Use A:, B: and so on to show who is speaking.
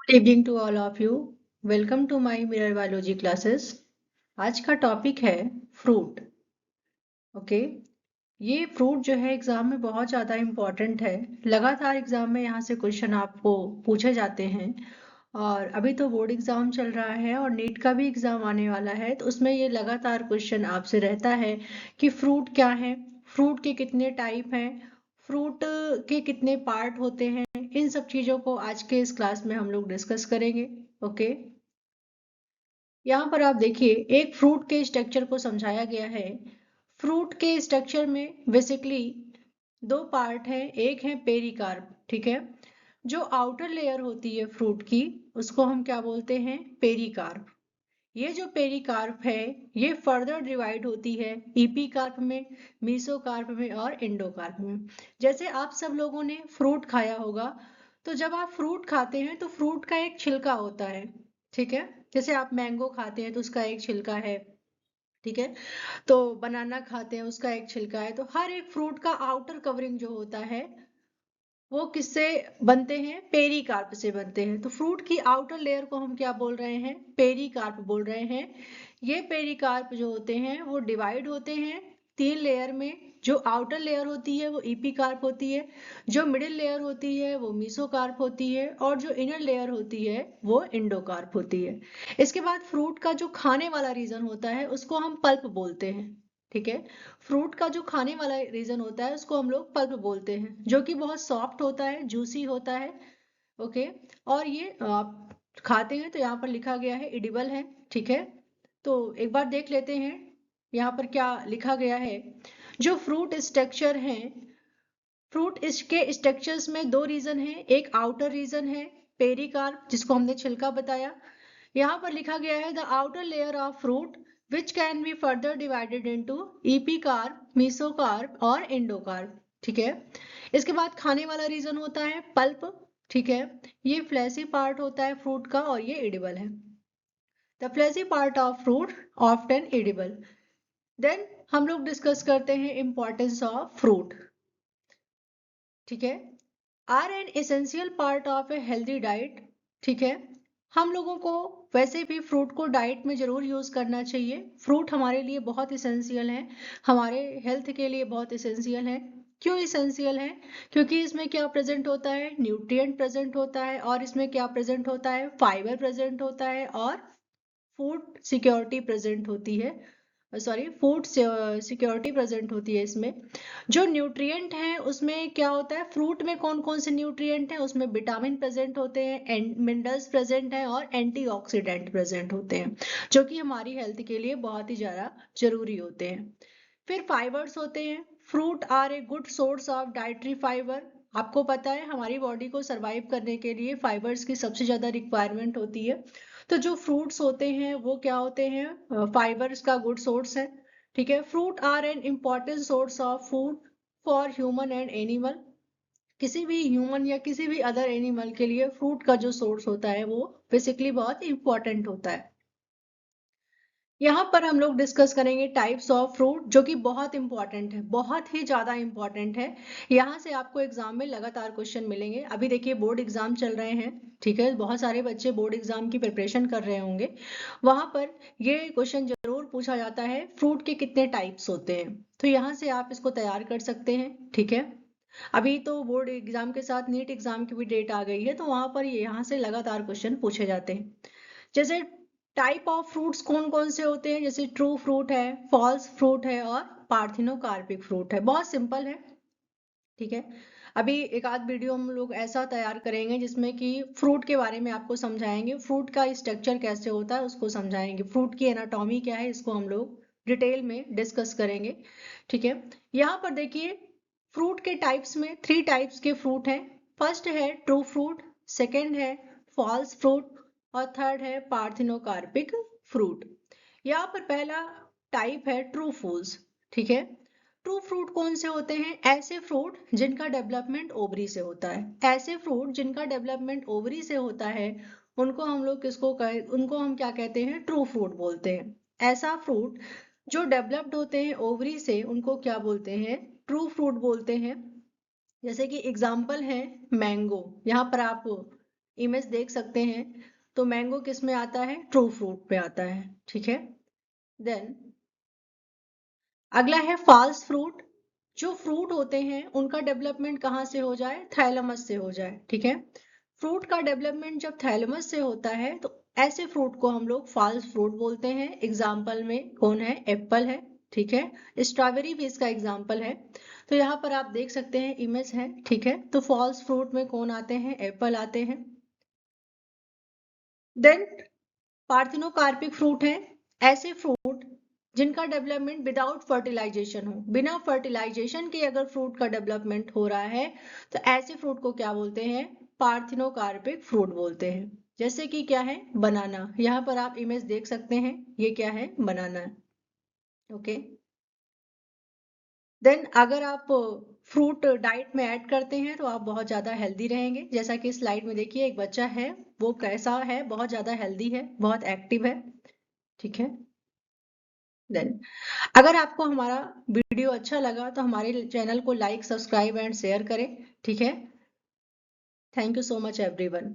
A: Good evening to all of you. Welcome to my mirror biology classes. आज का topic है fruit. Okay, ये fruit जो है एग्जाम में बहुत ज़्यादा इम्पोर्टेंट है। लगातार एग्जाम में यहाँ से क्वेश्चन आपको पूछे जाते हैं। और अभी तो बोर्ड एग्जाम चल रहा है और नीट का भी एग्जाम आने वाला है, तो उसमें ये लगातार क्वेश्चन आपसे रहता है कि फ्रूट क्या है, फ्रूट के कितने टाइप हैं, फ्रूट के कितने पार्ट होते हैं। इन सब चीज़ों को आज के इस क्लास में हम लोग डिस्कस करेंगे। ओके, यहाँ पर आप देखिए एक फ्रूट के स्ट्रक्चर को समझाया गया है। फ्रूट के स्ट्रक्चर में बेसिकली दो पार्ट हैं। एक है पेरिकार्प, ठीक है। जो आउटर लेयर होती है फ्रूट की, उसको हम क्या बोलते हैं, पेरिकार्प। ये जो पेरिकार्प है ये फर्दर डिवाइड होती है ईपीकार्प में, मीसोकार्प में और एंडोकार्प में। जैसे आप सब लोगों ने फ्रूट खाया होगा, तो जब आप फ्रूट खाते हैं तो फ्रूट का एक छिलका होता है, ठीक है। जैसे आप मैंगो खाते हैं तो उसका एक छिलका है, ठीक है। तो बनाना खाते हैं उसका एक छिलका है। तो हर एक फ्रूट का आउटर कवरिंग जो होता है वो किससे बनते हैं, पेरिकार्प से बनते हैं। तो फ्रूट की आउटर लेयर को हम क्या बोल रहे हैं, पेरिकार्प बोल रहे हैं। ये पेरिकार्प जो होते हैं वो डिवाइड होते हैं तीन लेयर में। जो आउटर लेयर होती है वो इपीकार्प होती है, जो मिडिल लेयर होती है वो मीसोकार्प होती है, और जो इनर लेयर होती है वो एंडोकार्प होती है। इसके बाद फ्रूट का जो खाने वाला रीजन होता है उसको हम पल्प बोलते हैं, ठीक है। फ्रूट का जो खाने वाला रीजन होता है उसको हम लोग पल्प बोलते हैं, जो कि बहुत सॉफ्ट होता है, जूसी होता है। ओके, और ये आप खाते हैं तो यहाँ पर लिखा गया है एडिबल है, ठीक है। तो एक बार देख लेते हैं यहाँ पर क्या लिखा गया है। जो फ्रूट स्ट्रक्चर है, फ्रूट इसके स्ट्रक्चर्स में दो रीजन है। एक आउटर रीजन है पेरिकार्प, जिसको हमने छिलका बताया। यहाँ पर लिखा गया है the outer layer of fruit which can be further divided into epicarp, mesocarp और एंडोकार्प, ठीक है। इसके बाद खाने वाला रीजन होता है पल्प, ठीक है। ये फ्लैसी पार्ट होता है फ्रूट का और ये एडिबल है। The fleshy part of fruit often edible. Then हम लोग डिस्कस करते हैं इंपॉर्टेंस ऑफ फ्रूट, ठीक है। Are an essential part of a healthy diet, ठीक है। हम लोगों को वैसे भी फ्रूट को डाइट में जरूर यूज करना चाहिए। फ्रूट हमारे लिए बहुत इसेंशियल है, हमारे हेल्थ के लिए बहुत इसेंशियल है। क्यों इसेंशियल है, क्योंकि इसमें क्या प्रेजेंट होता है, न्यूट्रिएंट प्रेजेंट होता है, और इसमें क्या प्रेजेंट होता है, फाइबर प्रेजेंट होता है, और फूड सिक्योरिटी प्रेजेंट होती है। सॉरी, फूड सिक्योरिटी प्रेजेंट होती है इसमें। जो न्यूट्रिएंट हैं उसमें क्या होता है, फ्रूट में कौन कौन से न्यूट्रिएंट हैं, उसमें विटामिन प्रेजेंट होते हैं, मिनरल्स प्रेजेंट हैं, और एंटीऑक्सीडेंट प्रेजेंट होते हैं, जो कि हमारी हेल्थ के लिए बहुत ही ज्यादा जरूरी होते हैं। फिर फाइबर्स होते हैं। Fruit are a good source of dietary fibre. आपको पता है हमारी बॉडी को सरवाइव करने के लिए फाइबर्स की सबसे ज्यादा रिक्वायरमेंट होती है। तो जो फ्रूट्स होते हैं वो क्या होते हैं, फाइबर्स का गुड सोर्स है, ठीक है। Fruit are an important source of food for human and animal. किसी भी ह्यूमन या किसी भी अदर एनिमल के लिए फ्रूट का जो सोर्स होता है वो बेसिकली बहुत इंपॉर्टेंट होता है। यहाँ पर हम लोग डिस्कस करेंगे टाइप्स ऑफ फ्रूट, जो कि बहुत इंपॉर्टेंट है, बहुत ही ज्यादा इंपॉर्टेंट है। यहाँ से आपको एग्जाम में लगातार क्वेश्चन मिलेंगे। अभी देखिए बोर्ड एग्जाम चल रहे हैं, ठीक है। बहुत सारे बच्चे बोर्ड एग्जाम की प्रिपरेशन कर रहे होंगे। वहां पर ये क्वेश्चन जरूर पूछा जाता है, फ्रूट के कितने टाइप्स होते हैं। तो यहाँ से आप इसको तैयार कर सकते हैं, ठीक है। अभी तो बोर्ड एग्जाम के साथ नीट एग्जाम की भी डेट आ गई है, तो वहां पर यहाँ से लगातार क्वेश्चन पूछे जाते हैं। जैसे टाइप ऑफ फ्रूट्स कौन कौन से होते हैं, जैसे ट्रू फ्रूट है, फॉल्स फ्रूट है, और पार्थिनोकार्पिक फ्रूट है। बहुत सिंपल है, ठीक है। अभी एक आध वीडियो हम लोग ऐसा तैयार करेंगे जिसमें कि फ्रूट के बारे में आपको समझाएंगे, फ्रूट का स्ट्रक्चर कैसे होता है उसको समझाएंगे, फ्रूट की एनाटॉमी क्या है इसको हम लोग डिटेल में डिस्कस करेंगे, ठीक है। यहाँ पर देखिए फ्रूट के टाइप्स में थ्री टाइप्स के फ्रूट हैं। फर्स्ट है ट्रू फ्रूट, सेकेंड है फॉल्स फ्रूट, और थर्ड है पार्थिनोकार्पिक फ्रूट। यहाँ पर पहला टाइप है ट्रू फूल्स, ठीक है। ट्रू फ्रूट कौन से होते हैं, ऐसे फ्रूट जिनका डेवलपमेंट ओवरी से होता है। ऐसे फ्रूट जिनका डेवलपमेंट ओवरी से होता है उनको हम लोग उनको हम क्या कहते हैं, ट्रू फ्रूट बोलते हैं। ऐसा फ्रूट जो डेवलप्ड होते हैं ओवरी से उनको क्या बोलते हैं, ट्रू फ्रूट बोलते हैं। जैसे कि एग्जाम्पल है मैंगो। यहाँ पर आप इमेज देख सकते हैं, तो मैंगो किस में आता है? ट्रू फ्रूट में आता है, ठीक है। देन अगला है फॉल्स फ्रूट। जो फ्रूट होते हैं उनका डेवलपमेंट कहाँ से हो जाए? थैलेमस से हो जाए, ठीक है। फ्रूट का डेवलपमेंट जब थैलेमस से होता है तो ऐसे फ्रूट को हम लोग फॉल्स फ्रूट बोलते हैं। एग्जाम्पल में कौन है? एप्पल है, ठीक है। स्ट्रॉबेरी भी इसका एग्जाम्पल है। तो यहाँ पर आप देख सकते हैं इमेज है, ठीक है। तो फॉल्स फ्रूट में कौन आते हैं? एप्पल आते हैं। देन पार्थिनोकार्पिक फ्रूट है, ऐसे फ्रूट जिनका डेवलपमेंट विदाउट फर्टिलाइजेशन हो। बिना फर्टिलाइजेशन के अगर फ्रूट का डेवलपमेंट हो रहा है तो ऐसे फ्रूट को क्या बोलते हैं? पार्थिनोकार्पिक फ्रूट बोलते हैं। जैसे कि क्या है? बनाना। यहाँ पर आप इमेज देख सकते हैं, ये क्या है? बनाना, ओके। देन अगर आप फ्रूट डाइट में ऐड करते हैं तो आप बहुत ज़्यादा हेल्दी रहेंगे। जैसा कि स्लाइड में देखिए एक बच्चा है, वो कैसा है? बहुत ज़्यादा हेल्दी है, बहुत एक्टिव है, ठीक है। देन अगर आपको हमारा वीडियो अच्छा लगा तो हमारे चैनल को लाइक, सब्सक्राइब एंड शेयर करें, ठीक है। Thank you so much everyone.